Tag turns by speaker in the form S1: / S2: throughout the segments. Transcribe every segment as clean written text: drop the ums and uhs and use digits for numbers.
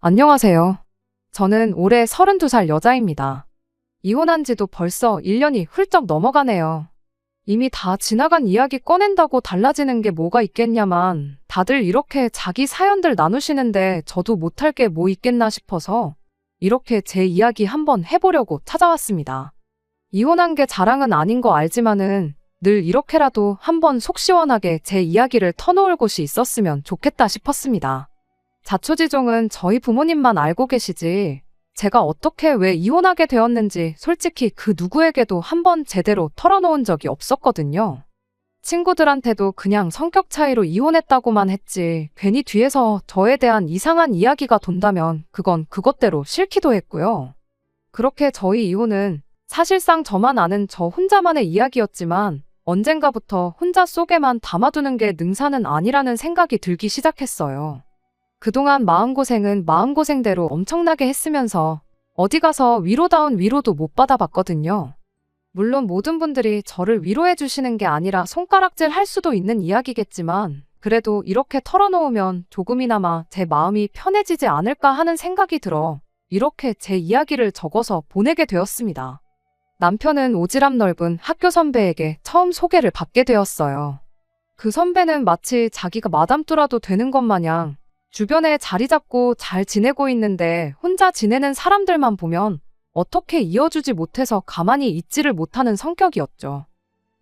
S1: 안녕하세요. 저는 올해 32살 여자입니다. 이혼한 지도 벌써 1년이 훌쩍 넘어가네요. 이미 다 지나간 이야기 꺼낸다고 달라지는 게 뭐가 있겠냐만 다들 이렇게 자기 사연들 나누시는데 저도 못할 게 뭐 있겠나 싶어서 이렇게 제 이야기 한번 해보려고 찾아왔습니다. 이혼한 게 자랑은 아닌 거 알지만은 늘 이렇게라도 한번 속 시원하게 제 이야기를 터놓을 곳이 있었으면 좋겠다 싶었습니다. 자초지종은 저희 부모님만 알고 계시지 제가 어떻게 왜 이혼하게 되었는지 솔직히 그 누구에게도 한번 제대로 털어놓은 적이 없었거든요. 친구들한테도 그냥 성격 차이로 이혼했다고만 했지 괜히 뒤에서 저에 대한 이상한 이야기가 돈다면 그건 그것대로 싫기도 했고요. 그렇게 저희 이혼은 사실상 저만 아는 저 혼자만의 이야기였지만 언젠가부터 혼자 속에만 담아두는 게 능사는 아니라는 생각이 들기 시작했어요. 그동안 마음고생은 마음고생대로 엄청나게 했으면서 어디 가서 위로다운 위로도 못 받아봤거든요. 물론 모든 분들이 저를 위로해 주시는 게 아니라 손가락질 할 수도 있는 이야기겠지만 그래도 이렇게 털어놓으면 조금이나마 제 마음이 편해지지 않을까 하는 생각이 들어 이렇게 제 이야기를 적어서 보내게 되었습니다. 남편은 오지랖 넓은 학교 선배에게 처음 소개를 받게 되었어요. 그 선배는 마치 자기가 마담뚜라도 되는 것 마냥 주변에 자리 잡고 잘 지내고 있는데 혼자 지내는 사람들만 보면 어떻게 이어주지 못해서 가만히 있지를 못하는 성격이었죠.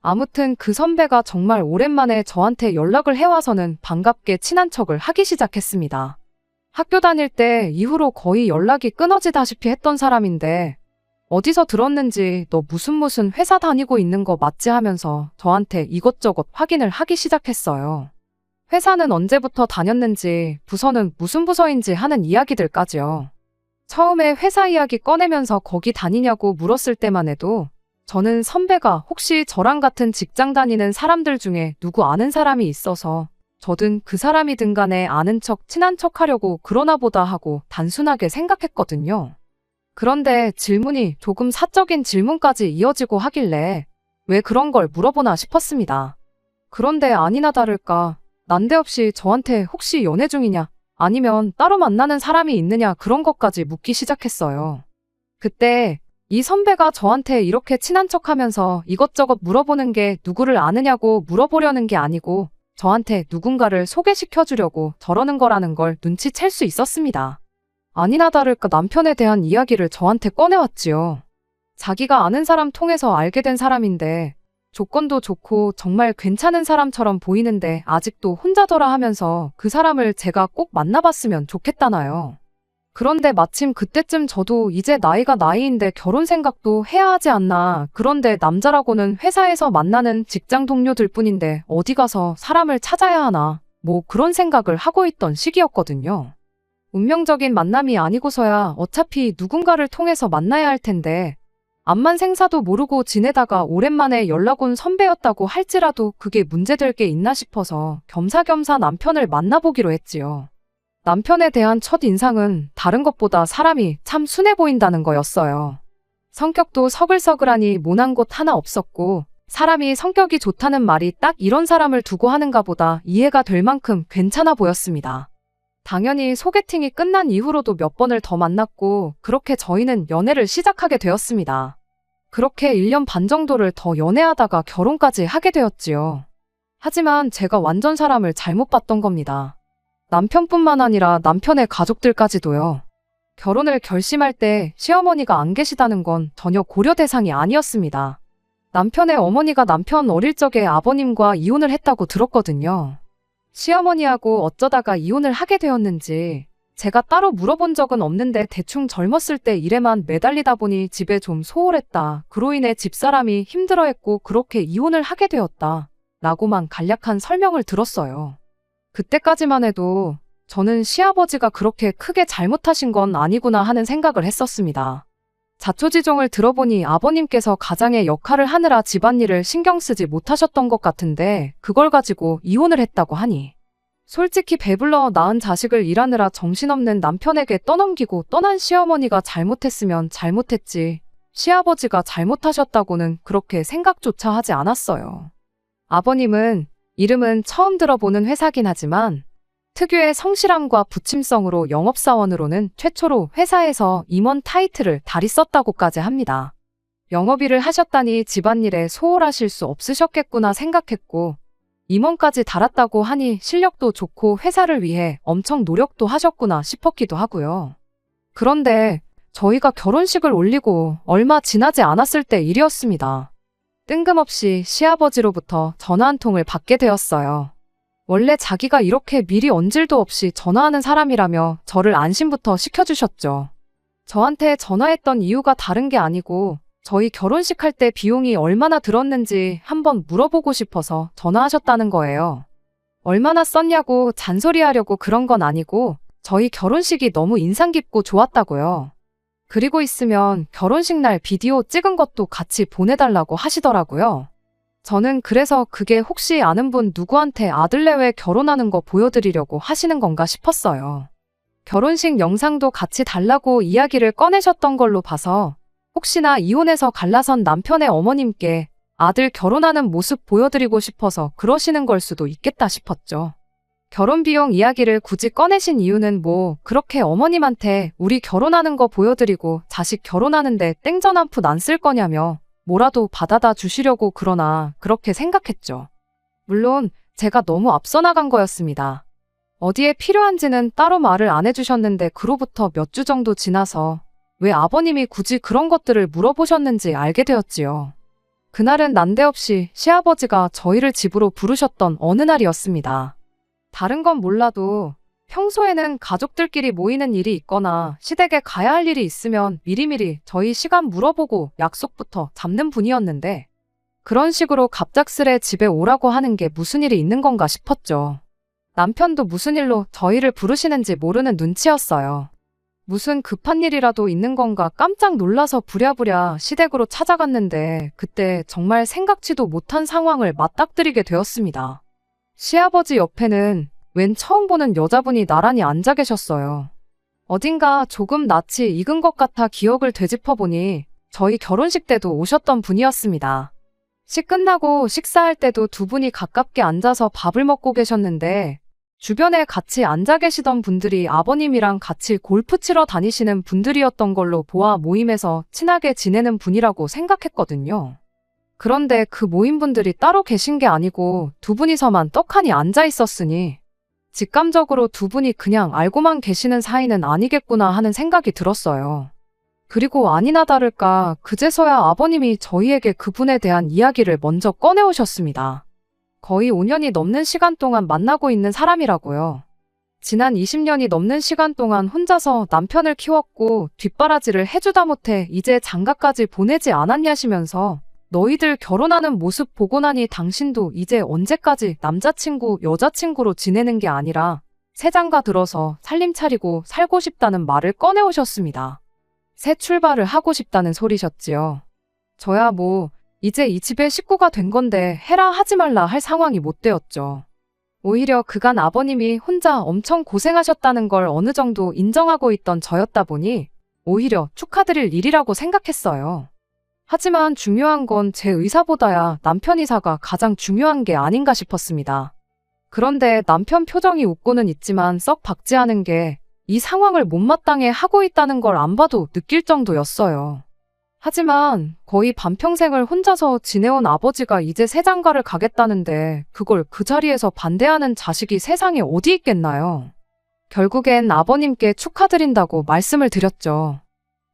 S1: 아무튼 그 선배가 정말 오랜만에 저한테 연락을 해와서는 반갑게 친한 척을 하기 시작했습니다. 학교 다닐 때 이후로 거의 연락이 끊어지다시피 했던 사람인데 어디서 들었는지 너 무슨 회사 다니고 있는 거 맞지 하면서 저한테 이것저것 확인을 하기 시작했어요. 회사는 언제부터 다녔는지, 부서는 무슨 부서인지 하는 이야기들까지요. 처음에 회사 이야기 꺼내면서 거기 다니냐고 물었을 때만 해도 저는 선배가 혹시 저랑 같은 직장 다니는 사람들 중에 누구 아는 사람이 있어서 저든 그 사람이든 간에 아는 척, 친한 척 하려고 그러나 보다 하고 단순하게 생각했거든요. 그런데 질문이 조금 사적인 질문까지 이어지고 하길래 왜 그런 걸 물어보나 싶었습니다. 그런데 아니나 다를까 난데없이 저한테 혹시 연애 중이냐 아니면 따로 만나는 사람이 있느냐 그런 것까지 묻기 시작했어요. 그때 이 선배가 저한테 이렇게 친한 척하면서 이것저것 물어보는 게 누구를 아느냐고 물어보려는 게 아니고 저한테 누군가를 소개시켜주려고 저러는 거라는 걸 눈치챌 수 있었습니다. 아니나 다를까 남편에 대한 이야기를 저한테 꺼내왔지요. 자기가 아는 사람 통해서 알게 된 사람인데 조건도 좋고 정말 괜찮은 사람처럼 보이는데 아직도 혼자더라 하면서 그 사람을 제가 꼭 만나봤으면 좋겠다나요. 그런데 마침 그때쯤 저도 이제 나이가 나이인데 결혼 생각도 해야 하지 않나. 그런데 남자라고는 회사에서 만나는 직장 동료들 뿐인데 어디 가서 사람을 찾아야 하나. 뭐 그런 생각을 하고 있던 시기였거든요. 운명적인 만남이 아니고서야 어차피 누군가를 통해서 만나야 할 텐데 암만 생사도 모르고 지내다가 오랜만에 연락 온 선배였다고 할지라도 그게 문제될 게 있나 싶어서 겸사겸사 남편을 만나보기로 했지요. 남편에 대한 첫 인상은 다른 것보다 사람이 참 순해 보인다는 거였어요. 성격도 서글서글하니 모난 곳 하나 없었고 사람이 성격이 좋다는 말이 딱 이런 사람을 두고 하는가 보다 이해가 될 만큼 괜찮아 보였습니다. 당연히 소개팅이 끝난 이후로도 몇 번을 더 만났고 그렇게 저희는 연애를 시작하게 되었습니다. 그렇게 1년 반 정도를 더 연애하다가 결혼까지 하게 되었지요. 하지만 제가 완전 사람을 잘못 봤던 겁니다. 남편뿐만 아니라 남편의 가족들까지도요. 결혼을 결심할 때 시어머니가 안 계시다는 건 전혀 고려 대상이 아니었습니다. 남편의 어머니가 남편 어릴 적에 아버님과 이혼을 했다고 들었거든요. 시어머니하고 어쩌다가 이혼을 하게 되었는지 제가 따로 물어본 적은 없는데 대충 젊었을 때 일에만 매달리다 보니 집에 좀 소홀했다. 그로 인해 집사람이 힘들어했고 그렇게 이혼을 하게 되었다. 라고만 간략한 설명을 들었어요. 그때까지만 해도 저는 시아버지가 그렇게 크게 잘못하신 건 아니구나 하는 생각을 했었습니다. 자초지종을 들어보니 아버님께서 가장의 역할을 하느라 집안일을 신경 쓰지 못하셨던 것 같은데 그걸 가지고 이혼을 했다고 하니 솔직히 배불러 낳은 자식을 일하느라 정신없는 남편에게 떠넘기고 떠난 시어머니가 잘못했으면 잘못했지 시아버지가 잘못하셨다고는 그렇게 생각조차 하지 않았어요. 아버님은 이름은 처음 들어보는 회사긴 하지만 특유의 성실함과 부침성으로 영업사원으로는 최초로 회사에서 임원 타이틀을 달이 썼다고까지 합니다. 영업일을 하셨다니 집안일에 소홀하실 수 없으셨겠구나 생각했고, 임원까지 달았다고 하니 실력도 좋고 회사를 위해 엄청 노력도 하셨구나 싶었기도 하고요. 그런데 저희가 결혼식을 올리고 얼마 지나지 않았을 때 일이었습니다. 뜬금없이 시아버지로부터 전화 한 통을 받게 되었어요. 원래 자기가 이렇게 미리 언질도 없이 전화하는 사람이라며 저를 안심부터 시켜주셨죠. 저한테 전화했던 이유가 다른 게 아니고 저희 결혼식 할 때 비용이 얼마나 들었는지 한번 물어보고 싶어서 전화하셨다는 거예요. 얼마나 썼냐고 잔소리하려고 그런 건 아니고 저희 결혼식이 너무 인상 깊고 좋았다고요. 그리고 있으면 결혼식 날 비디오 찍은 것도 같이 보내달라고 하시더라고요. 저는 그래서 그게 혹시 아는 분 누구한테 아들내외 결혼하는 거 보여드리려고 하시는 건가 싶었어요. 결혼식 영상도 같이 달라고 이야기를 꺼내셨던 걸로 봐서 혹시나 이혼해서 갈라선 남편의 어머님께 아들 결혼하는 모습 보여드리고 싶어서 그러시는 걸 수도 있겠다 싶었죠. 결혼 비용 이야기를 굳이 꺼내신 이유는 뭐 그렇게 어머님한테 우리 결혼하는 거 보여드리고 자식 결혼하는데 땡전 한 푼 안 쓸 거냐며 뭐라도 받아다 주시려고 그러나 그렇게 생각했죠. 물론 제가 너무 앞서 나간 거였습니다. 어디에 필요한지는 따로 말을 안 해주셨는데 그로부터 몇 주 정도 지나서 왜 아버님이 굳이 그런 것들을 물어보셨는지 알게 되었지요. 그날은 난데없이 시아버지가 저희를 집으로 부르셨던 어느 날이었습니다. 다른 건 몰라도 평소에는 가족들끼리 모이는 일이 있거나 시댁에 가야 할 일이 있으면 미리미리 저희 시간 물어보고 약속부터 잡는 분이었는데 그런 식으로 갑작스레 집에 오라고 하는 게 무슨 일이 있는 건가 싶었죠. 남편도 무슨 일로 저희를 부르시는지 모르는 눈치였어요. 무슨 급한 일이라도 있는 건가 깜짝 놀라서 부랴부랴 시댁으로 찾아갔는데 그때 정말 생각지도 못한 상황을 맞닥뜨리게 되었습니다. 시아버지 옆에는 웬 처음 보는 여자분이 나란히 앉아 계셨어요. 어딘가 조금 낯이 익은 것 같아 기억을 되짚어보니 저희 결혼식 때도 오셨던 분이었습니다. 식 끝나고 식사할 때도 두 분이 가깝게 앉아서 밥을 먹고 계셨는데 주변에 같이 앉아 계시던 분들이 아버님이랑 같이 골프 치러 다니시는 분들이었던 걸로 보아 모임에서 친하게 지내는 분이라고 생각했거든요. 그런데 그 모임분들이 따로 계신 게 아니고 두 분이서만 떡하니 앉아 있었으니 직감적으로 두 분이 그냥 알고만 계시는 사이는 아니겠구나 하는 생각이 들었어요. 그리고 아니나 다를까 그제서야 아버님이 저희에게 그분에 대한 이야기를 먼저 꺼내오셨습니다. 거의 5년이 넘는 시간 동안 만나고 있는 사람이라고요. 지난 20년이 넘는 시간 동안 혼자서 남편을 키웠고 뒷바라지를 해주다 못해 이제 장가까지 보내지 않았냐시면서 너희들 결혼하는 모습 보고 나니 당신도 이제 언제까지 남자친구, 여자친구로 지내는 게 아니라 새 장가 들어서 살림 차리고 살고 싶다는 말을 꺼내오셨습니다. 새 출발을 하고 싶다는 소리셨지요. 저야 뭐 이제 이 집의 식구가 된 건데 해라 하지 말라 할 상황이 못 되었죠. 오히려 그간 아버님이 혼자 엄청 고생하셨다는 걸 어느 정도 인정하고 있던 저였다 보니 오히려 축하드릴 일이라고 생각했어요. 하지만 중요한 건 제 의사보다야 남편 의사가 가장 중요한 게 아닌가 싶었습니다. 그런데 남편 표정이 웃고는 있지만 썩 박지 않은 게 이 상황을 못마땅해 하고 있다는 걸 안 봐도 느낄 정도였어요. 하지만 거의 반평생을 혼자서 지내온 아버지가 이제 새 장가를 가겠다는데 그걸 그 자리에서 반대하는 자식이 세상에 어디 있겠나요? 결국엔 아버님께 축하드린다고 말씀을 드렸죠.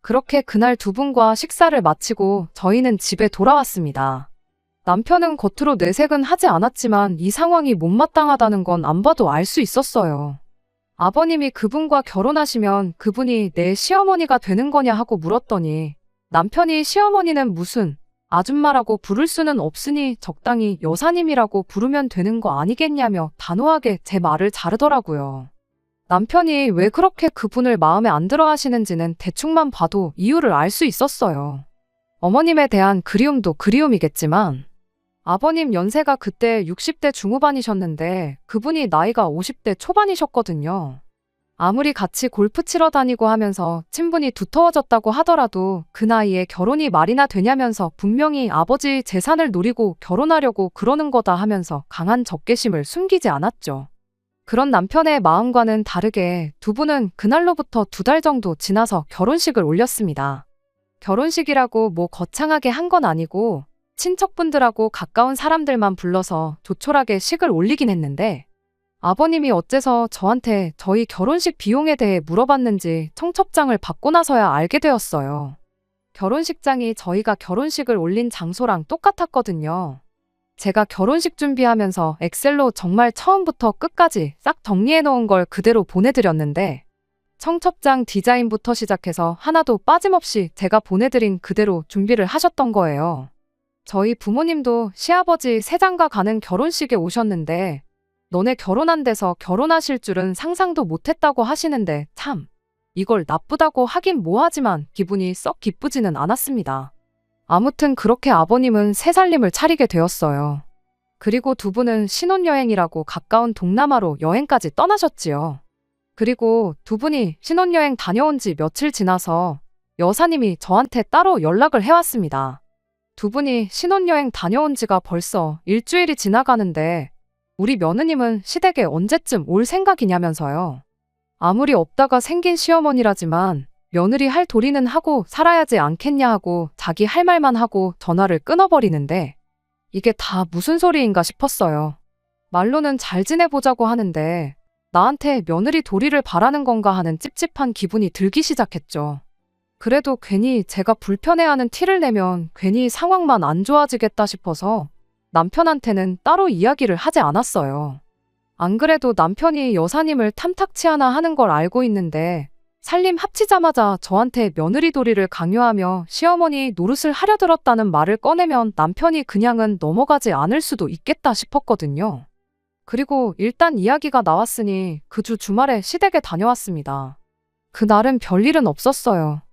S1: 그렇게 그날 두 분과 식사를 마치고 저희는 집에 돌아왔습니다. 남편은 겉으로 내색은 하지 않았지만 이 상황이 못마땅하다는 건 안 봐도 알 수 있었어요. 아버님이 그분과 결혼하시면 그분이 내 시어머니가 되는 거냐 하고 물었더니 남편이 시어머니는 무슨 아줌마라고 부를 수는 없으니 적당히 여사님이라고 부르면 되는 거 아니겠냐며 단호하게 제 말을 자르더라고요. 남편이 왜 그렇게 그분을 마음에 안 들어 하시는지는 대충만 봐도 이유를 알 수 있었어요. 어머님에 대한 그리움도 그리움이겠지만 아버님 연세가 그때 60대 중후반이셨는데 그분이 나이가 50대 초반이셨거든요. 아무리 같이 골프 치러 다니고 하면서 친분이 두터워졌다고 하더라도 그 나이에 결혼이 말이나 되냐면서 분명히 아버지 재산을 노리고 결혼하려고 그러는 거다 하면서 강한 적개심을 숨기지 않았죠. 그런 남편의 마음과는 다르게 두 분은 그날로부터 2달 정도 지나서 결혼식을 올렸습니다. 결혼식이라고 뭐 거창하게 한 건 아니고 친척분들하고 가까운 사람들만 불러서 조촐하게 식을 올리긴 했는데 아버님이 어째서 저한테 저희 결혼식 비용에 대해 물어봤는지 청첩장을 받고 나서야 알게 되었어요. 결혼식장이 저희가 결혼식을 올린 장소랑 똑같았거든요. 제가 결혼식 준비하면서 엑셀로 정말 처음부터 끝까지 싹 정리해 놓은 걸 그대로 보내드렸는데 청첩장 디자인부터 시작해서 하나도 빠짐없이 제가 보내드린 그대로 준비를 하셨던 거예요. 저희 부모님도 시아버지 세장가 가는 결혼식에 오셨는데 너네 결혼 안 돼서 결혼하실 줄은 상상도 못했다고 하시는데 참 이걸 나쁘다고 하긴 뭐하지만 기분이 썩 기쁘지는 않았습니다. 아무튼 그렇게 아버님은 새살림을 차리게 되었어요. 그리고 두 분은 신혼여행이라고 가까운 동남아로 여행까지 떠나셨지요. 그리고 두 분이 신혼여행 다녀온 지 며칠 지나서 여사님이 저한테 따로 연락을 해왔습니다. 두 분이 신혼여행 다녀온 지가 벌써 일주일이 지나가는데 우리 며느님은 시댁에 언제쯤 올 생각이냐면서요. 아무리 없다가 생긴 시어머니라지만 며느리 할 도리는 하고 살아야지 않겠냐 하고 자기 할 말만 하고 전화를 끊어버리는데 이게 다 무슨 소리인가 싶었어요. 말로는 잘 지내보자고 하는데 나한테 며느리 도리를 바라는 건가 하는 찝찝한 기분이 들기 시작했죠. 그래도 괜히 제가 불편해하는 티를 내면 괜히 상황만 안 좋아지겠다 싶어서 남편한테는 따로 이야기를 하지 않았어요. 안 그래도 남편이 여사님을 탐탁치 않아 하는 걸 알고 있는데 살림 합치자마자 저한테 며느리 도리를 강요하며 시어머니 노릇을 하려 들었다는 말을 꺼내면 남편이 그냥은 넘어가지 않을 수도 있겠다 싶었거든요. 그리고 일단 이야기가 나왔으니 그 주 주말에 시댁에 다녀왔습니다. 그날은 별일은 없었어요.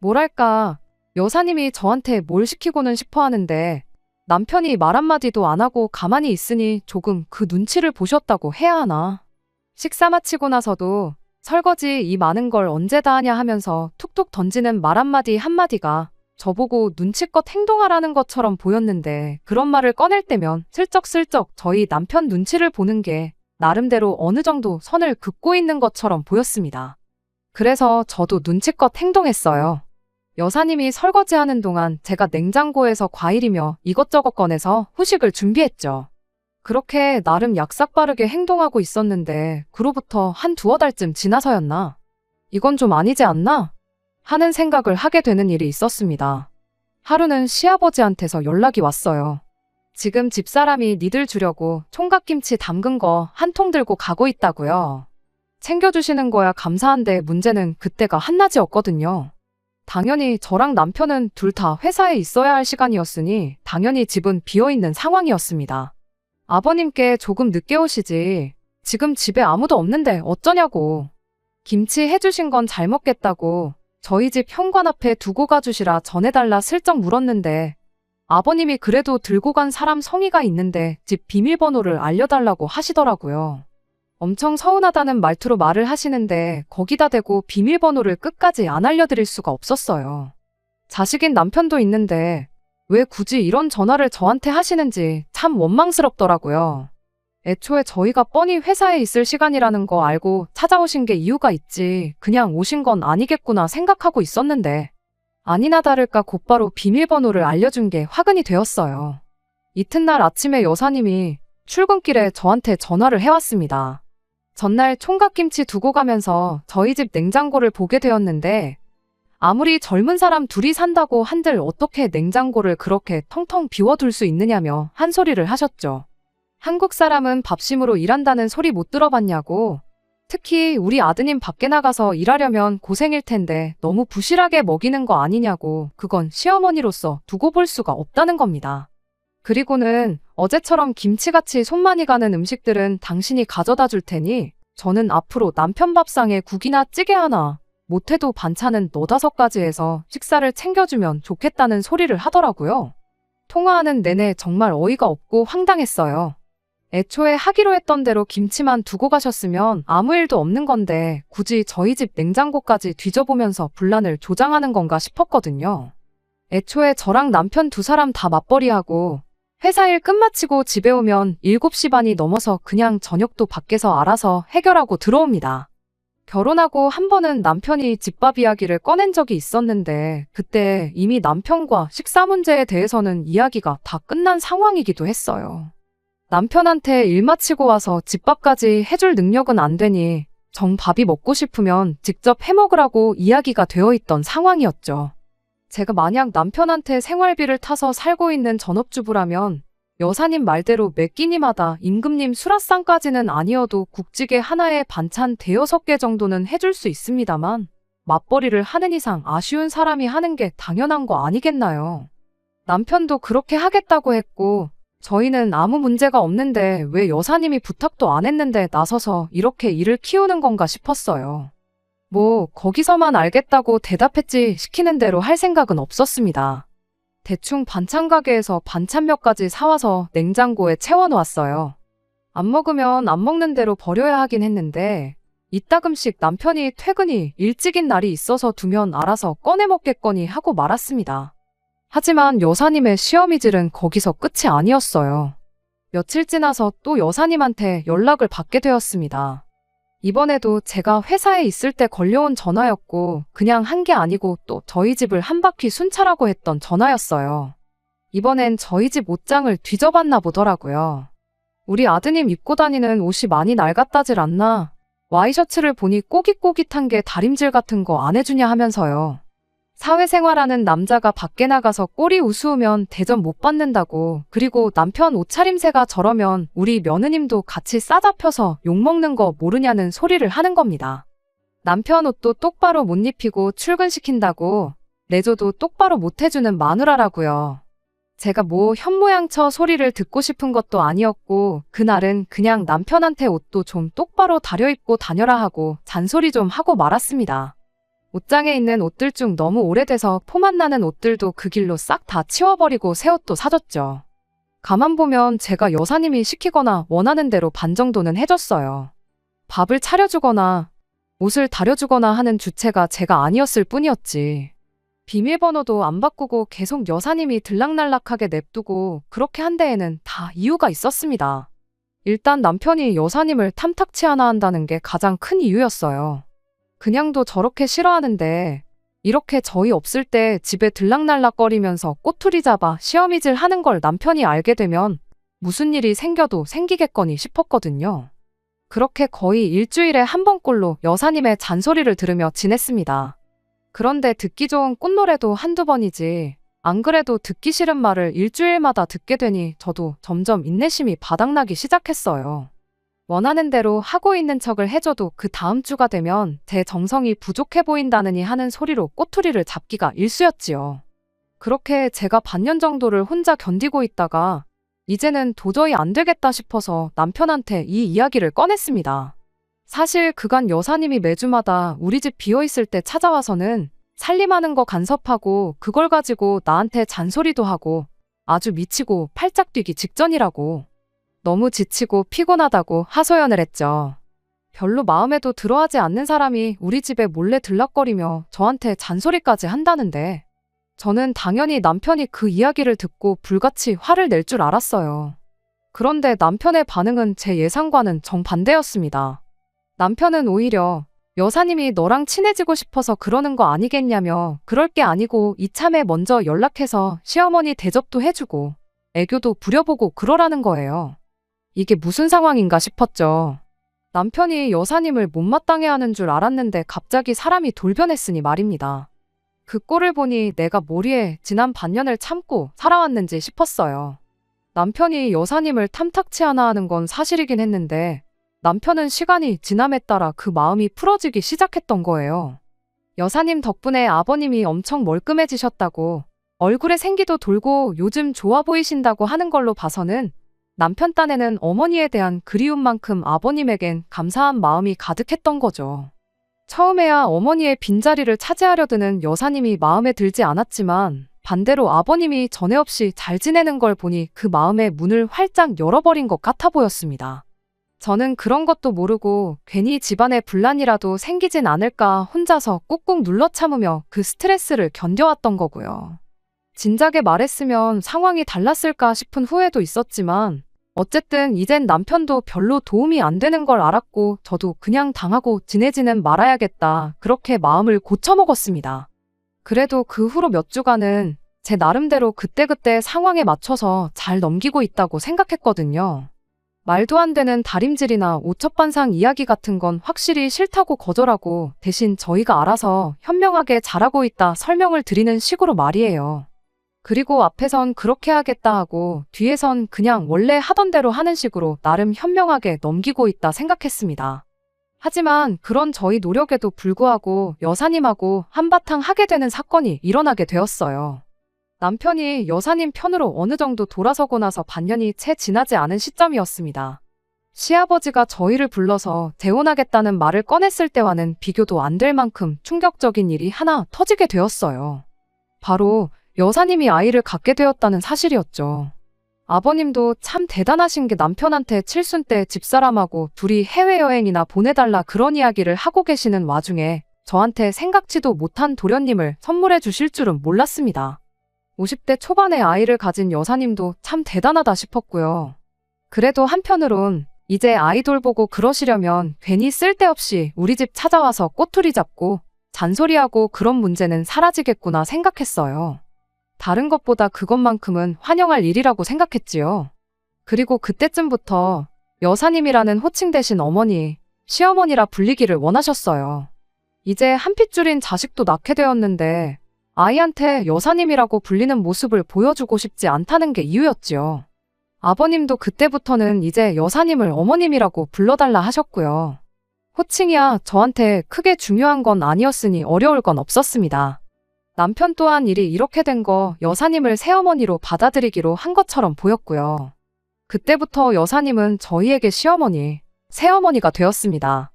S1: 뭐랄까 여사님이 저한테 뭘 시키고는 싶어 하는데 남편이 말 한마디도 안 하고 가만히 있으니 조금 그 눈치를 보셨다고 해야 하나. 식사 마치고 나서도 설거지 이 많은 걸 언제 다 하냐 하면서 툭툭 던지는 말 한마디가 저보고 눈치껏 행동하라는 것처럼 보였는데 그런 말을 꺼낼 때면 슬쩍슬쩍 저희 남편 눈치를 보는 게 나름대로 어느 정도 선을 긋고 있는 것처럼 보였습니다. 그래서 저도 눈치껏 행동했어요. 여사님이 설거지하는 동안 제가 냉장고에서 과일이며 이것저것 꺼내서 후식을 준비했죠. 그렇게 나름 약삭빠르게 행동하고 있었는데 그로부터 한 2-3달쯤 지나서였나? 이건 좀 아니지 않나? 하는 생각을 하게 되는 일이 있었습니다. 하루는 시아버지한테서 연락이 왔어요. 지금 집사람이 니들 주려고 총각김치 담근 거 한 통 들고 가고 있다고요. 챙겨주시는 거야 감사한데 문제는 그때가 한낮이었거든요. 당연히 저랑 남편은 둘 다 회사에 있어야 할 시간이었으니 당연히 집은 비어있는 상황이었습니다. 아버님께 조금 늦게 오시지. 지금 집에 아무도 없는데 어쩌냐고. 김치 해주신 건 잘 먹겠다고 저희 집 현관 앞에 두고 가주시라 전해달라 슬쩍 물었는데 아버님이 그래도 들고 간 사람 성의가 있는데 집 비밀번호를 알려달라고 하시더라고요. 엄청 서운하다는 말투로 말을 하시는데 거기다 대고 비밀번호를 끝까지 안 알려드릴 수가 없었어요. 자식인 남편도 있는데 왜 굳이 이런 전화를 저한테 하시는지 참 원망스럽더라고요. 애초에 저희가 뻔히 회사에 있을 시간이라는 거 알고 찾아오신 게 이유가 있지 그냥 오신 건 아니겠구나 생각하고 있었는데 아니나 다를까 곧바로 비밀번호를 알려준 게 화근이 되었어요. 이튿날 아침에 여사님이 출근길에 저한테 전화를 해왔습니다. 전날 총각김치 두고 가면서 저희 집 냉장고를 보게 되었는데 아무리 젊은 사람 둘이 산다고 한들 어떻게 냉장고를 그렇게 텅텅 비워둘 수 있느냐며 한 소리를 하셨죠. 한국 사람은 밥심으로 일한다는 소리 못 들어봤냐고. 특히 우리 아드님 밖에 나가서 일하려면 고생일 텐데 너무 부실하게 먹이는 거 아니냐고. 그건 시어머니로서 두고 볼 수가 없다는 겁니다. 그리고는 어제처럼 김치같이 손 많이 가는 음식들은 당신이 가져다 줄 테니 저는 앞으로 남편 밥상에 국이나 찌개 하나 못해도 반찬은 4-5가지 해서 식사를 챙겨주면 좋겠다는 소리를 하더라고요. 통화하는 내내 정말 어이가 없고 황당했어요. 애초에 하기로 했던 대로 김치만 두고 가셨으면 아무 일도 없는 건데 굳이 저희 집 냉장고까지 뒤져보면서 분란을 조장하는 건가 싶었거든요. 애초에 저랑 남편 2사람 다 맞벌이하고 회사 일 끝마치고 집에 오면 7시 반이 넘어서 그냥 저녁도 밖에서 알아서 해결하고 들어옵니다. 결혼하고 한 번은 남편이 집밥 이야기를 꺼낸 적이 있었는데 그때 이미 남편과 식사 문제에 대해서는 이야기가 다 끝난 상황이기도 했어요. 남편한테 일 마치고 와서 집밥까지 해줄 능력은 안 되니 정 밥이 먹고 싶으면 직접 해먹으라고 이야기가 되어 있던 상황이었죠. 제가 만약 남편한테 생활비를 타서 살고 있는 전업주부라면 여사님 말대로 매 끼니마다 임금님 수라상까지는 아니어도 국찌개 하나에 반찬 대여섯 개 정도는 해줄 수 있습니다만 맞벌이를 하는 이상 아쉬운 사람이 하는 게 당연한 거 아니겠나요? 남편도 그렇게 하겠다고 했고 저희는 아무 문제가 없는데 왜 여사님이 부탁도 안 했는데 나서서 이렇게 일을 키우는 건가 싶었어요. 뭐 거기서만 알겠다고 대답했지 시키는 대로 할 생각은 없었습니다. 대충 반찬 가게에서 반찬 몇 가지 사와서 냉장고에 채워놓았어요. 안 먹으면 안 먹는 대로 버려야 하긴 했는데 이따금씩 남편이 퇴근이 일찍인 날이 있어서 두면 알아서 꺼내 먹겠거니 하고 말았습니다. 하지만 여사님의 시어미질은 거기서 끝이 아니었어요. 며칠 지나서 또 여사님한테 연락을 받게 되었습니다. 이번에도 제가 회사에 있을 때 걸려온 전화였고 그냥 한 게 아니고 또 저희 집을 한 바퀴 순찰하고 했던 전화였어요. 이번엔 저희 집 옷장을 뒤져봤나 보더라고요. 우리 아드님 입고 다니는 옷이 많이 낡았다질 않나? 와이셔츠를 보니 꼬깃꼬깃한 게 다림질 같은 거 안 해주냐 하면서요. 사회생활하는 남자가 밖에 나가서 꼬리 우스우면 대접 못 받는다고. 그리고 남편 옷차림새가 저러면 우리 며느님도 같이 싸잡혀서 욕먹는 거 모르냐는 소리를 하는 겁니다. 남편 옷도 똑바로 못 입히고 출근시킨다고 내줘도 똑바로 못 해주는 마누라라고요. 제가 뭐 현모양처 소리를 듣고 싶은 것도 아니었고 그날은 그냥 남편한테 옷도 좀 똑바로 다려입고 다녀라 하고 잔소리 좀 하고 말았습니다. 옷장에 있는 옷들 중 너무 오래돼서 포만 나는 옷들도 그 길로 싹 다 치워버리고 새 옷도 사줬죠. 가만 보면 제가 여사님이 시키거나 원하는 대로 반 정도는 해줬어요. 밥을 차려주거나 옷을 다려주거나 하는 주체가 제가 아니었을 뿐이었지. 비밀번호도 안 바꾸고 계속 여사님이 들락날락하게 냅두고 그렇게 한 데에는 다 이유가 있었습니다. 일단 남편이 여사님을 탐탁치 않아 한다는 게 가장 큰 이유였어요. 그냥도 저렇게 싫어하는데 이렇게 저희 없을 때 집에 들락날락거리면서 꼬투리 잡아 시어미질 하는 걸 남편이 알게 되면 무슨 일이 생겨도 생기겠거니 싶었거든요. 그렇게 거의 일주일에 한 번꼴로 여사님의 잔소리를 들으며 지냈습니다. 그런데 듣기 좋은 꽃노래도 한두 번이지 안 그래도 듣기 싫은 말을 일주일마다 듣게 되니 저도 점점 인내심이 바닥나기 시작했어요. 원하는 대로 하고 있는 척을 해줘도 그 다음 주가 되면 제 정성이 부족해 보인다느니 하는 소리로 꼬투리를 잡기가 일쑤였지요. 그렇게 제가 반년 정도를 혼자 견디고 있다가 이제는 도저히 안 되겠다 싶어서 남편한테 이 이야기를 꺼냈습니다. 사실 그간 여사님이 매주마다 우리 집 비어있을 때 찾아와서는 살림하는 거 간섭하고 그걸 가지고 나한테 잔소리도 하고 아주 미치고 팔짝 뛰기 직전이라고. 너무 지치고 피곤하다고 하소연을 했죠. 별로 마음에도 들어하지 않는 사람이 우리 집에 몰래 들락거리며 저한테 잔소리까지 한다는데 저는 당연히 남편이 그 이야기를 듣고 불같이 화를 낼 줄 알았어요. 그런데 남편의 반응은 제 예상과는 정반대였습니다. 남편은 오히려 여사님이 너랑 친해지고 싶어서 그러는 거 아니겠냐며 그럴 게 아니고 이참에 먼저 연락해서 시어머니 대접도 해주고 애교도 부려보고 그러라는 거예요. 이게 무슨 상황인가 싶었죠. 남편이 여사님을 못마땅해 하는 줄 알았는데 갑자기 사람이 돌변했으니 말입니다. 그 꼴을 보니 내가 머리에 지난 반년을 참고 살아왔는지 싶었어요. 남편이 여사님을 탐탁치 않아 하는 건 사실이긴 했는데 남편은 시간이 지남에 따라 그 마음이 풀어지기 시작했던 거예요. 여사님 덕분에 아버님이 엄청 멀끔해지셨다고 얼굴에 생기도 돌고 요즘 좋아 보이신다고 하는 걸로 봐서는 남편 딴에는 어머니에 대한 그리움만큼 아버님에겐 감사한 마음이 가득했던 거죠. 처음에야 어머니의 빈자리를 차지하려 드는 여사님이 마음에 들지 않았지만 반대로 아버님이 전에 없이 잘 지내는 걸 보니 그 마음의 문을 활짝 열어버린 것 같아 보였습니다. 저는 그런 것도 모르고 괜히 집안에 분란이라도 생기진 않을까 혼자서 꾹꾹 눌러 참으며 그 스트레스를 견뎌왔던 거고요. 진작에 말했으면 상황이 달랐을까 싶은 후회도 있었지만 어쨌든 이젠 남편도 별로 도움이 안 되는 걸 알았고 저도 그냥 당하고 지내지는 말아야겠다. 그렇게 마음을 고쳐먹었습니다. 그래도 그 후로 몇 주간은 제 나름대로 그때그때 상황에 맞춰서 잘 넘기고 있다고 생각했거든요. 말도 안 되는 다림질이나 오첩반상 이야기 같은 건 확실히 싫다고 거절하고 대신 저희가 알아서 현명하게 잘하고 있다 설명을 드리는 식으로 말이에요. 그리고 앞에선 그렇게 하겠다 하고 뒤에선 그냥 원래 하던 대로 하는 식으로 나름 현명하게 넘기고 있다 생각했습니다. 하지만 그런 저희 노력에도 불구하고 여사님하고 한바탕 하게 되는 사건이 일어나게 되었어요. 남편이 여사님 편으로 어느 정도 돌아서고 나서 반년이 채 지나지 않은 시점이었습니다. 시아버지가 저희를 불러서 재혼하겠다는 말을 꺼냈을 때와는 비교도 안 될 만큼 충격적인 일이 하나 터지게 되었어요. 바로 여사님이 아이를 갖게 되었다는 사실이었죠. 아버님도 참 대단하신 게 남편한테 칠순 때 집사람하고 둘이 해외여행이나 보내달라 그런 이야기를 하고 계시는 와중에 저한테 생각지도 못한 도련님을 선물해 주실 줄은 몰랐습니다. 50대 초반의 아이를 가진 여사님도 참 대단하다 싶었고요. 그래도 한편으론 이제 아이돌 보고 그러시려면 괜히 쓸데없이 우리 집 찾아와서 꼬투리 잡고 잔소리하고 그런 문제는 사라지겠구나 생각했어요. 다른 것보다 그것만큼은 환영할 일이라고 생각했지요. 그리고 그때쯤부터 여사님이라는 호칭 대신 어머니, 시어머니라 불리기를 원하셨어요. 이제 한 핏줄인 자식도 낳게 되었는데 아이한테 여사님이라고 불리는 모습을 보여주고 싶지 않다는 게 이유였지요. 아버님도 그때부터는 이제 여사님을 어머님이라고 불러달라 하셨고요. 호칭이야 저한테 크게 중요한 건 아니었으니 어려울 건 없었습니다. 남편 또한 일이 이렇게 된 거 여사님을 새어머니로 받아들이기로 한 것처럼 보였고요. 그때부터 여사님은 저희에게 시어머니, 새어머니가 되었습니다.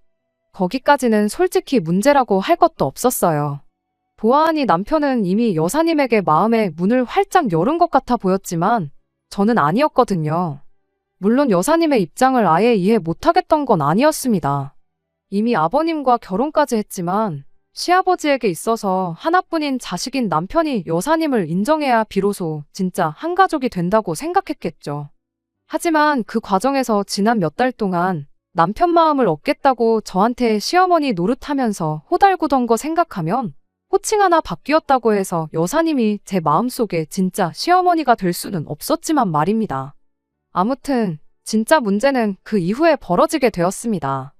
S1: 거기까지는 솔직히 문제라고 할 것도 없었어요. 보아하니 남편은 이미 여사님에게 마음의 문을 활짝 열은 것 같아 보였지만 저는 아니었거든요. 물론 여사님의 입장을 아예 이해 못하겠던 건 아니었습니다. 이미 아버님과 결혼까지 했지만 시아버지에게 있어서 하나뿐인 자식인 남편이 여사님을 인정해야 비로소 진짜 한 가족이 된다고 생각했겠죠. 하지만 그 과정에서 지난 몇 달 동안 남편 마음을 얻겠다고 저한테 시어머니 노릇하면서 호달구던 거 생각하면 호칭 하나 바뀌었다고 해서 여사님이 제 마음속에 진짜 시어머니가 될 수는 없었지만 말입니다. 아무튼 진짜 문제는 그 이후에 벌어지게 되었습니다.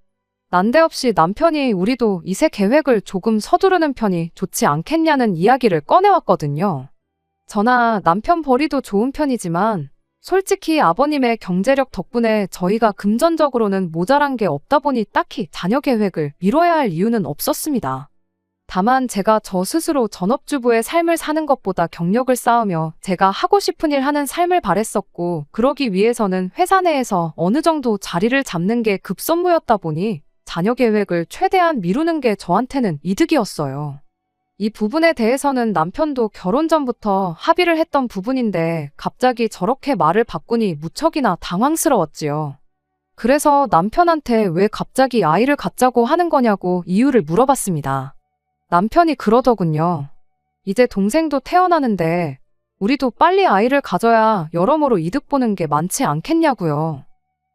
S1: 난데없이 남편이 우리도 이세 계획을 조금 서두르는 편이 좋지 않겠냐는 이야기를 꺼내왔거든요. 저나 남편 벌이도 좋은 편이지만 솔직히 아버님의 경제력 덕분에 저희가 금전적으로는 모자란 게 없다 보니 딱히 자녀 계획을 미뤄야 할 이유는 없었습니다. 다만 제가 저 스스로 전업주부의 삶을 사는 것보다 경력을 쌓으며 제가 하고 싶은 일 하는 삶을 바랬었고 그러기 위해서는 회사 내에서 어느 정도 자리를 잡는 게 급선무였다 보니 자녀 계획을 최대한 미루는 게 저한테는 이득이었어요. 이 부분에 대해서는 남편도 결혼 전부터 합의를 했던 부분인데 갑자기 저렇게 말을 바꾸니 무척이나 당황스러웠지요. 그래서 남편한테 왜 갑자기 아이를 갖자고 하는 거냐고 이유를 물어봤습니다. 남편이 그러더군요. 이제 동생도 태어나는데 우리도 빨리 아이를 가져야 여러모로 이득 보는 게 많지 않겠냐고요.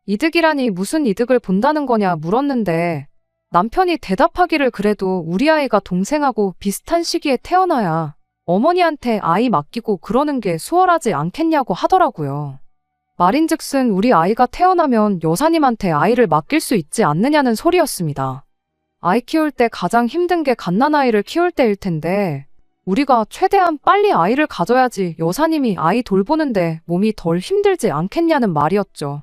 S1: 이득이라니 무슨 이득을 본다는 거냐 물었는데 남편이 대답하기를 그래도 우리 아이가 동생하고 비슷한 시기에 태어나야 어머니한테 아이 맡기고 그러는 게 수월하지 않겠냐고 하더라고요. 말인즉슨 우리 아이가 태어나면 여사님한테 아이를 맡길 수 있지 않느냐는 소리였습니다. 아이 키울 때 가장 힘든 게 갓난아이를 키울 때일 텐데 우리가 최대한 빨리 아이를 가져야지 여사님이 아이 돌보는데 몸이 덜 힘들지 않겠냐는 말이었죠.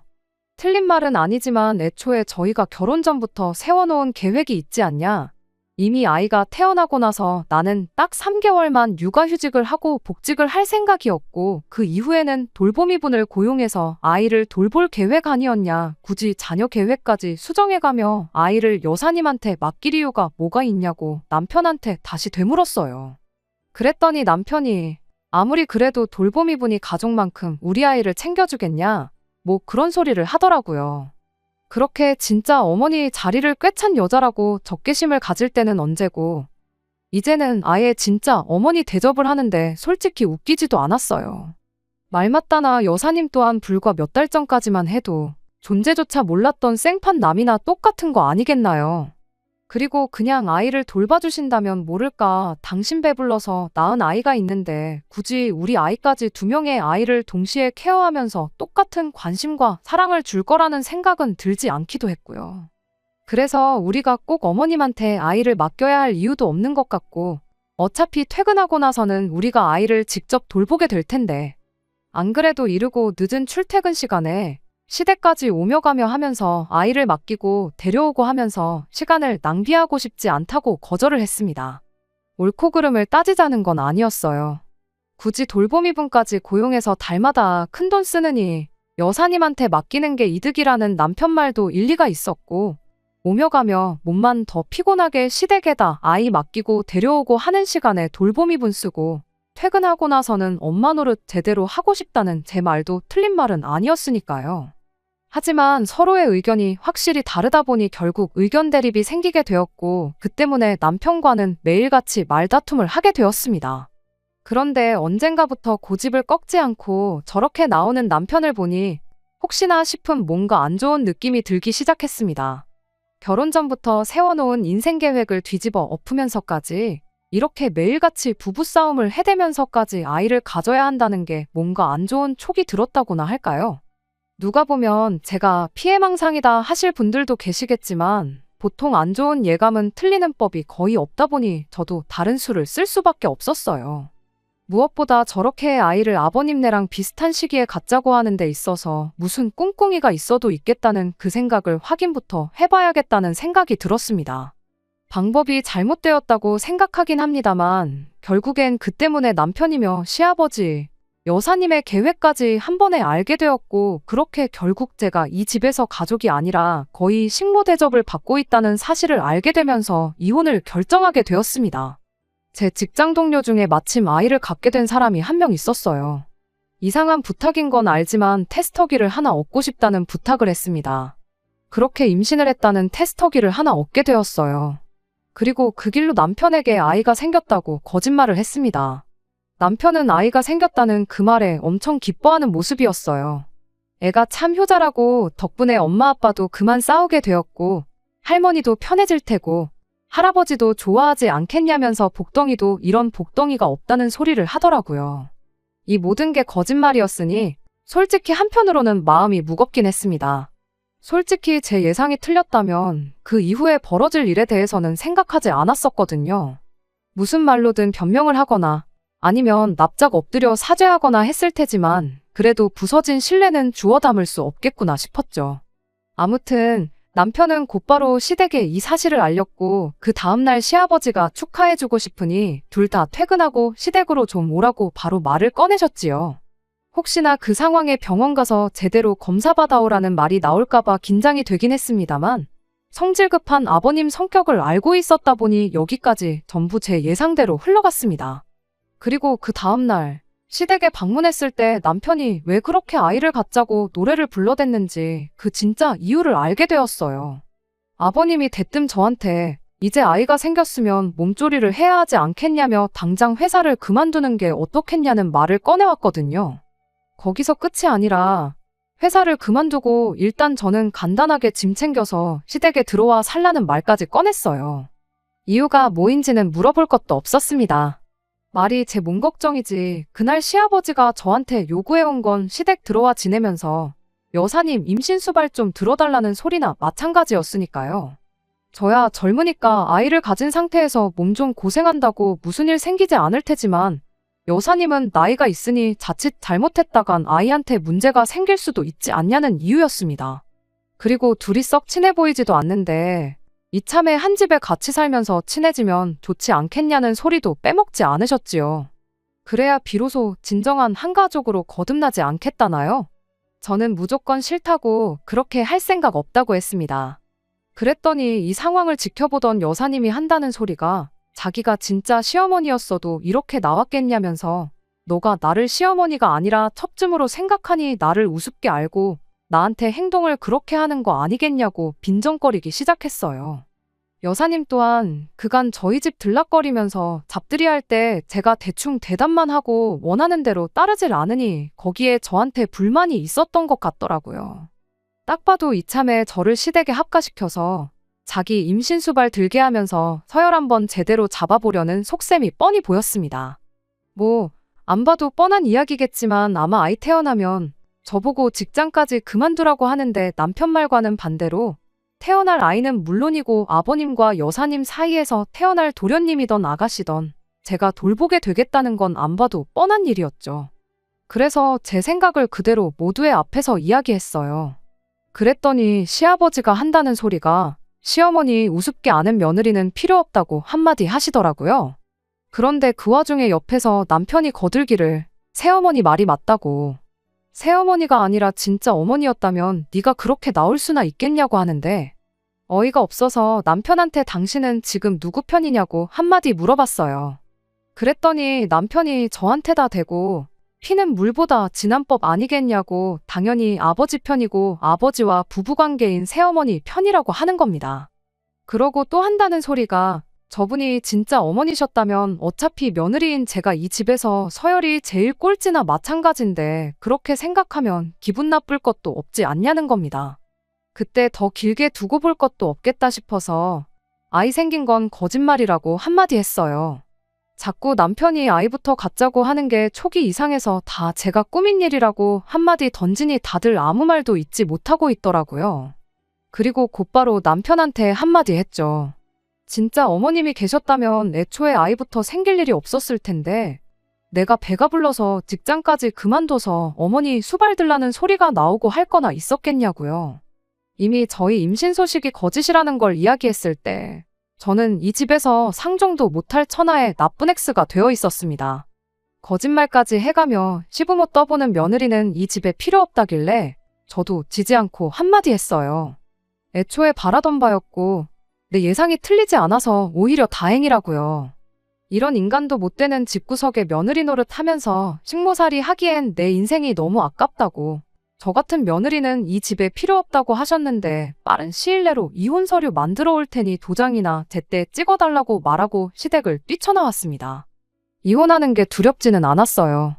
S1: 틀린 말은 아니지만 애초에 저희가 결혼 전부터 세워놓은 계획이 있지 않냐. 이미 아이가 태어나고 나서 나는 딱 3개월만 육아휴직을 하고 복직을 할 생각이었고 그 이후에는 돌보미분을 고용해서 아이를 돌볼 계획 아니었냐. 굳이 자녀 계획까지 수정해가며 아이를 여사님한테 맡길 이유가 뭐가 있냐고 남편한테 다시 되물었어요. 그랬더니 남편이 아무리 그래도 돌보미분이 가족만큼 우리 아이를 챙겨주겠냐. 뭐 그런 소리를 하더라고요. 그렇게 진짜 어머니 자리를 꿰찬 여자라고 적개심을 가질 때는 언제고 이제는 아예 진짜 어머니 대접을 하는데 솔직히 웃기지도 않았어요. 말 맞다나 여사님 또한 불과 몇 달 전까지만 해도 존재조차 몰랐던 생판 남이나 똑같은 거 아니겠나요? 그리고 그냥 아이를 돌봐주신다면 모를까 당신 배불러서 낳은 아이가 있는데 굳이 우리 아이까지 2명의 아이를 동시에 케어하면서 똑같은 관심과 사랑을 줄 거라는 생각은 들지 않기도 했고요. 그래서 우리가 꼭 어머님한테 아이를 맡겨야 할 이유도 없는 것 같고 어차피 퇴근하고 나서는 우리가 아이를 직접 돌보게 될 텐데 안 그래도 이르고 늦은 출퇴근 시간에 시댁까지 오며 가며 하면서 아이를 맡기고 데려오고 하면서 시간을 낭비하고 싶지 않다고 거절을 했습니다. 옳고 그름을 따지자는 건 아니었어요. 굳이 돌보미분까지 고용해서 달마다 큰돈 쓰느니 여사님한테 맡기는 게 이득이라는 남편 말도 일리가 있었고 오며 가며 몸만 더 피곤하게 시댁에다 아이 맡기고 데려오고 하는 시간에 돌보미분 쓰고 퇴근하고 나서는 엄마 노릇 제대로 하고 싶다는 제 말도 틀린 말은 아니었으니까요. 하지만 서로의 의견이 확실히 다르다 보니 결국 의견 대립이 생기게 되었고 그 때문에 남편과는 매일같이 말다툼을 하게 되었습니다. 그런데 언젠가부터 고집을 꺾지 않고 저렇게 나오는 남편을 보니 혹시나 싶은 뭔가 안 좋은 느낌이 들기 시작했습니다. 결혼 전부터 세워놓은 인생 계획을 뒤집어 엎으면서까지 이렇게 매일같이 부부싸움을 해대면서까지 아이를 가져야 한다는 게 뭔가 안 좋은 촉이 들었다고나 할까요? 누가 보면 제가 피해망상이다 하실 분들도 계시겠지만 보통 안 좋은 예감은 틀리는 법이 거의 없다 보니 저도 다른 수를 쓸 수밖에 없었어요. 무엇보다 저렇게 아이를 아버님네랑 비슷한 시기에 갖자고 하는 데 있어서 무슨 꿍꿍이가 있어도 있겠다는 그 생각을 확인부터 해봐야겠다는 생각이 들었습니다. 방법이 잘못되었다고 생각하긴 합니다만 결국엔 그 때문에 남편이며 시아버지, 여사님의 계획까지 한 번에 알게 되었고 그렇게 결국 제가 이 집에서 가족이 아니라 거의 식모 대접을 받고 있다는 사실을 알게 되면서 이혼을 결정하게 되었습니다. 제 직장 동료 중에 마침 아이를 갖게 된 사람이 한 명 있었어요. 이상한 부탁인 건 알지만 테스터기를 하나 얻고 싶다는 부탁을 했습니다. 그렇게 임신을 했다는 테스터기를 하나 얻게 되었어요. 그리고 그 길로 남편에게 아이가 생겼다고 거짓말을 했습니다. 남편은 아이가 생겼다는 그 말에 엄청 기뻐하는 모습이었어요. 애가 참 효자라고 덕분에 엄마 아빠도 그만 싸우게 되었고 할머니도 편해질 테고 할아버지도 좋아하지 않겠냐면서 복덩이도 이런 복덩이가 없다는 소리를 하더라고요. 이 모든 게 거짓말이었으니 솔직히 한편으로는 마음이 무겁긴 했습니다. 솔직히 제 예상이 틀렸다면 그 이후에 벌어질 일에 대해서는 생각하지 않았었거든요. 무슨 말로든 변명을 하거나 아니면 납작 엎드려 사죄하거나 했을 테지만 그래도 부서진 신뢰는 주워 담을 수 없겠구나 싶었죠. 아무튼 남편은 곧바로 시댁에 이 사실을 알렸고 그 다음날 시아버지가 축하해주고 싶으니 둘 다 퇴근하고 시댁으로 좀 오라고 바로 말을 꺼내셨지요. 혹시나 그 상황에 병원 가서 제대로 검사받아오라는 말이 나올까봐 긴장이 되긴 했습니다만 성질 급한 아버님 성격을 알고 있었다 보니 여기까지 전부 제 예상대로 흘러갔습니다. 그리고 그 다음날 시댁에 방문했을 때 남편이 왜 그렇게 아이를 갖자고 노래를 불러댔는지 그 진짜 이유를 알게 되었어요. 아버님이 대뜸 저한테 이제 아이가 생겼으면 몸조리를 해야 하지 않겠냐며 당장 회사를 그만두는 게 어떻겠냐는 말을 꺼내왔거든요. 거기서 끝이 아니라 회사를 그만두고 일단 저는 간단하게 짐 챙겨서 시댁에 들어와 살라는 말까지 꺼냈어요. 이유가 뭐인지는 물어볼 것도 없었습니다. 말이 제 몸 걱정이지 그날 시아버지가 저한테 요구해온 건 시댁 들어와 지내면서 여사님 임신 수발 좀 들어달라는 소리나 마찬가지였으니까요. 저야 젊으니까 아이를 가진 상태에서 몸 좀 고생한다고 무슨 일 생기지 않을 테지만 여사님은 나이가 있으니 자칫 잘못했다간 아이한테 문제가 생길 수도 있지 않냐는 이유였습니다. 그리고 둘이 썩 친해 보이지도 않는데 이참에 한 집에 같이 살면서 친해지면 좋지 않겠냐는 소리도 빼먹지 않으셨지요. 그래야 비로소 진정한 한 가족으로 거듭나지 않겠다나요? 저는 무조건 싫다고 그렇게 할 생각 없다고 했습니다. 그랬더니 이 상황을 지켜보던 여사님이 한다는 소리가 자기가 진짜 시어머니였어도 이렇게 나왔겠냐면서 너가 나를 시어머니가 아니라 첩쯤으로 생각하니 나를 우습게 알고 나한테 행동을 그렇게 하는 거 아니겠냐고 빈정거리기 시작했어요. 여사님 또한 그간 저희 집 들락거리면서 잡들이 할 때 제가 대충 대답만 하고 원하는 대로 따르질 않으니 거기에 저한테 불만이 있었던 것 같더라고요. 딱 봐도 이참에 저를 시댁에 합가시켜서 자기 임신수발 들게 하면서 서열 한번 제대로 잡아보려는 속셈이 뻔히 보였습니다. 뭐, 안 봐도 뻔한 이야기겠지만 아마 아이 태어나면 저보고 직장까지 그만두라고 하는데 남편 말과는 반대로 태어날 아이는 물론이고 아버님과 여사님 사이에서 태어날 도련님이던 아가씨던 제가 돌보게 되겠다는 건 안 봐도 뻔한 일이었죠. 그래서 제 생각을 그대로 모두의 앞에서 이야기했어요. 그랬더니 시아버지가 한다는 소리가 시어머니 우습게 아는 며느리는 필요 없다고 한마디 하시더라고요. 그런데 그 와중에 옆에서 남편이 거들기를 새어머니 말이 맞다고. 새어머니가 아니라 진짜 어머니였다면 네가 그렇게 나올 수나 있겠냐고 하는데 어이가 없어서 남편한테 당신은 지금 누구 편이냐고 한마디 물어봤어요. 그랬더니 남편이 저한테다 대고 피는 물보다 진한 법 아니겠냐고 당연히 아버지 편이고 아버지와 부부관계인 새어머니 편이라고 하는 겁니다. 그러고 또 한다는 소리가 저분이 진짜 어머니셨다면 어차피 며느리인 제가 이 집에서 서열이 제일 꼴찌나 마찬가지인데 그렇게 생각하면 기분 나쁠 것도 없지 않냐는 겁니다. 그때 더 길게 두고 볼 것도 없겠다 싶어서 아이 생긴 건 거짓말이라고 한마디 했어요. 자꾸 남편이 아이부터 갖자고 하는 게 촉이 이상해서 다 제가 꾸민 일이라고 한마디 던지니 다들 아무 말도 잊지 못하고 있더라고요. 그리고 곧바로 남편한테 한마디 했죠. 진짜 어머님이 계셨다면 애초에 아이부터 생길 일이 없었을 텐데 내가 배가 불러서 직장까지 그만둬서 어머니 수발 들라는 소리가 나오고 할 거나 있었겠냐고요. 이미 저희 임신 소식이 거짓이라는 걸 이야기했을 때 저는 이 집에서 상종도 못할 천하의 나쁜 X가 되어 있었습니다. 거짓말까지 해가며 시부모 떠보는 며느리는 이 집에 필요 없다길래 저도 지지 않고 한마디 했어요. 애초에 바라던 바였고 내 예상이 틀리지 않아서 오히려 다행이라고요. 이런 인간도 못 되는 집구석에 며느리 노릇하면서 식모살이 하기엔 내 인생이 너무 아깝다고 저 같은 며느리는 이 집에 필요 없다고 하셨는데 빠른 시일 내로 이혼 서류 만들어 올 테니 도장이나 제때 찍어달라고 말하고 시댁을 뛰쳐나왔습니다. 이혼하는 게 두렵지는 않았어요.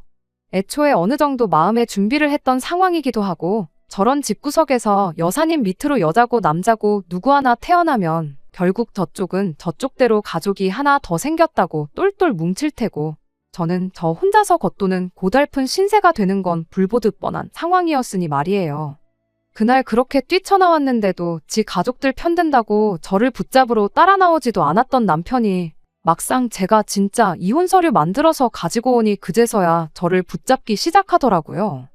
S1: 애초에 어느 정도 마음의 준비를 했던 상황이기도 하고 저런 집구석에서 여사님 밑으로 여자고 남자고 누구 하나 태어나면 결국 저쪽은 저쪽대로 가족이 하나 더 생겼다고 똘똘 뭉칠 테고 저는 저 혼자서 겉도는 고달픈 신세가 되는 건 불보듯 뻔한 상황이었으니 말이에요. 그날 그렇게 뛰쳐나왔는데도 지 가족들 편든다고 저를 붙잡으러 따라 나오지도 않았던 남편이 막상 제가 진짜 이혼 서류 만들어서 가지고 오니 그제서야 저를 붙잡기 시작하더라고요.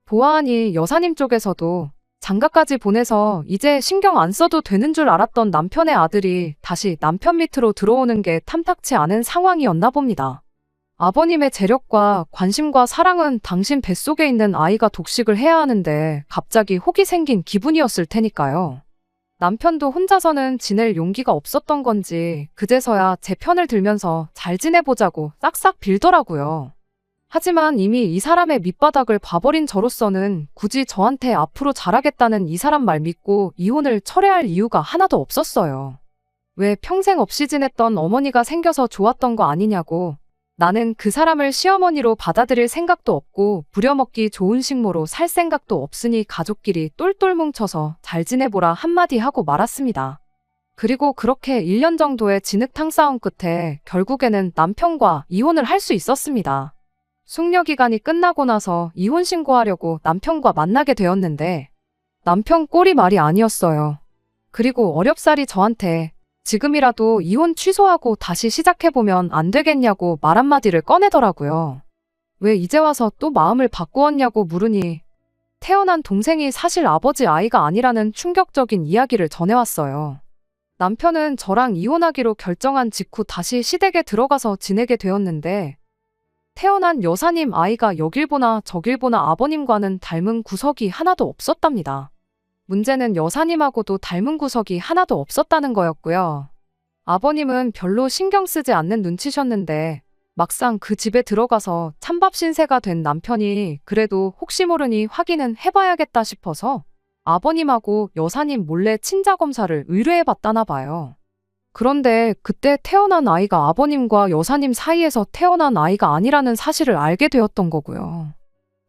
S1: 보아하니 여사님 쪽에서도 장가까지 보내서 이제 신경 안 써도 되는 줄 알았던 남편의 아들이 다시 남편 밑으로 들어오는 게 탐탁치 않은 상황이었나 봅니다. 아버님의 재력과 관심과 사랑은 당신 뱃속에 있는 아이가 독식을 해야 하는데 갑자기 혹이 생긴 기분이었을 테니까요. 남편도 혼자서는 지낼 용기가 없었던 건지 그제서야 제 편을 들면서 잘 지내보자고 싹싹 빌더라고요. 하지만 이미 이 사람의 밑바닥을 봐버린 저로서는 굳이 저한테 앞으로 잘하겠다는 이 사람 말 믿고 이혼을 철회할 이유가 하나도 없었어요. 왜 평생 없이 지냈던 어머니가 생겨서 좋았던 거 아니냐고. 나는 그 사람을 시어머니로 받아들일 생각도 없고 부려먹기 좋은 식모로 살 생각도 없으니 가족끼리 똘똘 뭉쳐서 잘 지내보라 한마디 하고 말았습니다. 그리고 그렇게 1년 정도의 진흙탕 싸움 끝에 결국에는 남편과 이혼을 할 수 있었습니다. 숙려 기간이 끝나고 나서 이혼 신고하려고 남편과 만나게 되었는데 남편 꼴이 말이 아니었어요. 그리고 어렵사리 저한테 지금이라도 이혼 취소하고 다시 시작해보면 안 되겠냐고 말 한마디를 꺼내더라고요. 왜 이제 와서 또 마음을 바꾸었냐고 물으니 태어난 동생이 사실 아버지 아이가 아니라는 충격적인 이야기를 전해왔어요. 남편은 저랑 이혼하기로 결정한 직후 다시 시댁에 들어가서 지내게 되었는데 태어난 여사님 아이가 여길 보나 저길 보나 아버님과는 닮은 구석이 하나도 없었답니다. 문제는 여사님하고도 닮은 구석이 하나도 없었다는 거였고요. 아버님은 별로 신경 쓰지 않는 눈치셨는데 막상 그 집에 들어가서 찬밥 신세가 된 남편이 그래도 혹시 모르니 확인은 해봐야겠다 싶어서 아버님하고 여사님 몰래 친자 검사를 의뢰해봤다나 봐요. 그런데 그때 태어난 아이가 아버님과 여사님 사이에서 태어난 아이가 아니라는 사실을 알게 되었던 거고요.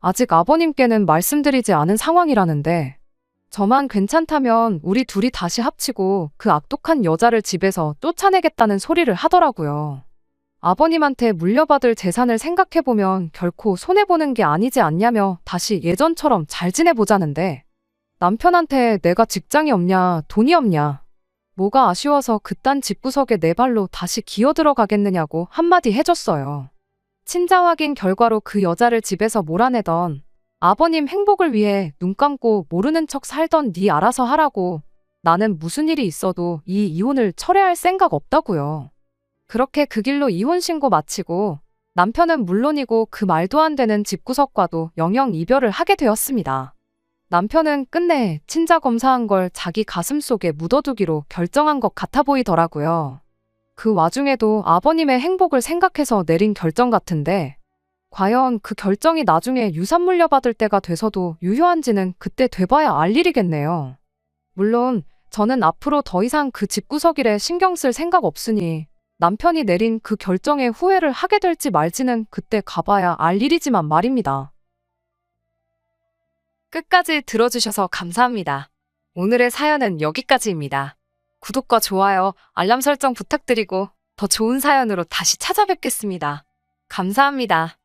S1: 아직 아버님께는 말씀드리지 않은 상황이라는데 저만 괜찮다면 우리 둘이 다시 합치고 그 악독한 여자를 집에서 쫓아내겠다는 소리를 하더라고요. 아버님한테 물려받을 재산을 생각해보면 결코 손해보는 게 아니지 않냐며 다시 예전처럼 잘 지내보자는데 남편한테 내가 직장이 없냐, 돈이 없냐, 뭐가 아쉬워서 그딴 집구석에 내 발로 다시 기어들어가겠느냐고 한마디 해줬어요. 친자 확인 결과로 그 여자를 집에서 몰아내던 아버님 행복을 위해 눈 감고 모르는 척 살던 네 알아서 하라고 나는 무슨 일이 있어도 이 이혼을 철회할 생각 없다고요. 그렇게 그 길로 이혼 신고 마치고 남편은 물론이고 그 말도 안 되는 집구석과도 영영 이별을 하게 되었습니다. 남편은 끝내 친자 검사한 걸 자기 가슴 속에 묻어두기로 결정한 것 같아 보이더라고요. 그 와중에도 아버님의 행복을 생각해서 내린 결정 같은데 과연 그 결정이 나중에 유산 물려받을 때가 돼서도 유효한지는 그때 돼봐야 알 일이겠네요. 물론 저는 앞으로 더 이상 그 집구석일에 신경 쓸 생각 없으니 남편이 내린 그 결정에 후회를 하게 될지 말지는 그때 가봐야 알 일이지만 말입니다. 끝까지 들어주셔서 감사합니다. 오늘의 사연은 여기까지입니다. 구독과 좋아요, 알람 설정 부탁드리고 더 좋은 사연으로 다시 찾아뵙겠습니다. 감사합니다.